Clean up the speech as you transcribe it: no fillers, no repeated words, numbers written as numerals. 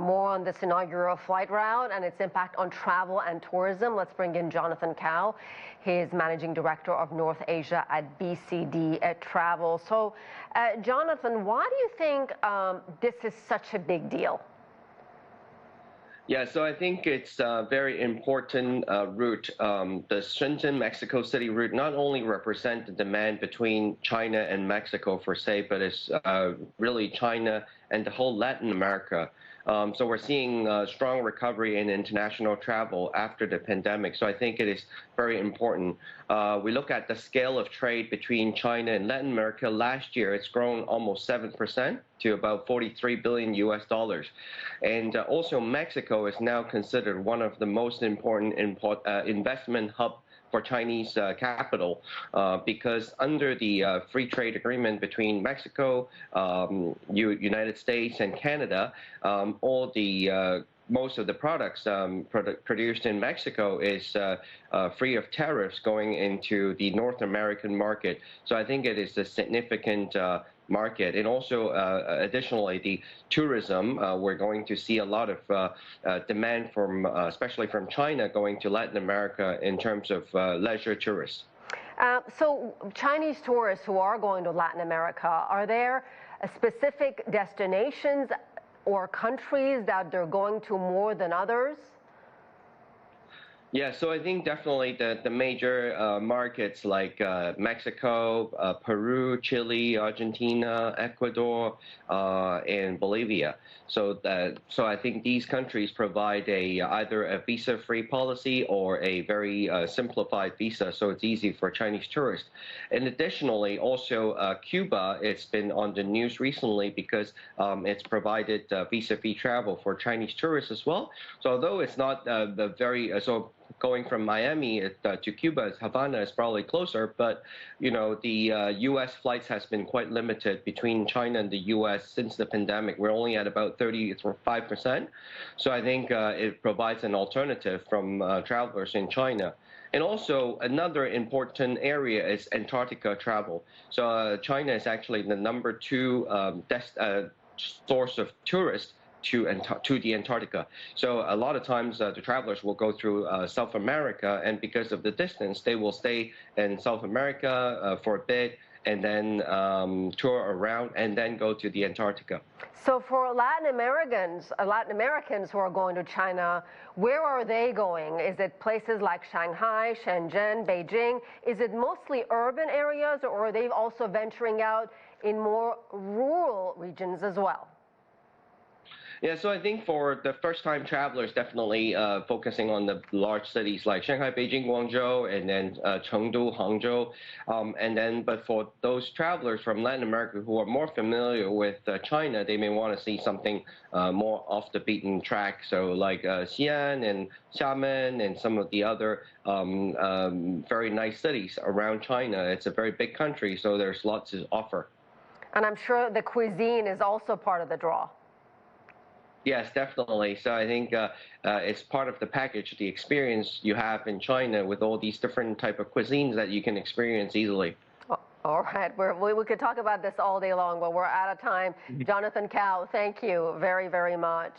more on this inaugural flight route and its impact on travel and tourism. Let's bring in Jonathan Cao. He's Managing Director of North Asia at BCD Travel. So, Jonathan, why do you think this is such a big deal? Yeah, so I think it's a very important route. The Shenzhen, Mexico City route not only represent the demand between China and Mexico for say, but it's really China and the whole Latin America. So we're seeing strong recovery in international travel after the pandemic. So I think it is very important. We look at the scale of trade between China and Latin America. Last year, it's grown almost 7% to about $43 billion US. And also Mexico is now considered one of the most important investment hub for Chinese capital because under the free trade agreement between Mexico, United States, and Canada, most of the products produced in Mexico is free of tariffs going into the North American market. So I think it is a significant market. And also, additionally, the tourism, we're going to see a lot of demand from, especially from China, going to Latin America in terms of leisure tourists. So Chinese tourists who are going to Latin America, are there specific destinations or countries that they're going to more than others? Yeah, so I think definitely the major markets like Mexico, Peru, Chile, Argentina, Ecuador, and Bolivia. So I think these countries provide either a visa-free policy or a very simplified visa, so it's easy for Chinese tourists. And additionally, also Cuba, it's been on the news recently because it's provided visa-free travel for Chinese tourists as well. So although it's not going from Miami to Cuba, Havana is probably closer, but you know the U.S. flights has been quite limited between China and the U.S. since the pandemic. We're only at about 35%, so I think it provides an alternative from travelers in China. And also another important area is Antarctica travel. So China is actually the number 2 source of tourists to the Antarctica. So a lot of times the travelers will go through South America, and because of the distance, they will stay in South America for a bit, and then tour around, and then go to the Antarctica. So for Latin Americans who are going to China, where are they going? Is it places like Shanghai, Shenzhen, Beijing? Is it mostly urban areas, or are they also venturing out in more rural regions as well? Yeah, so I think for the first-time travelers, definitely focusing on the large cities like Shanghai, Beijing, Guangzhou, and then Chengdu, Hangzhou. But for those travelers from Latin America who are more familiar with China, they may want to see something more off the beaten track. So like Xi'an and Xiamen and some of the other very nice cities around China. It's a very big country, so there's lots to offer. And I'm sure the cuisine is also part of the draw. Yes, definitely. So I think it's part of the package, the experience you have in China with all these different type of cuisines that you can experience easily. All right. We could talk about this all day long, but we're out of time. Jonathan Cao, thank you very, very much.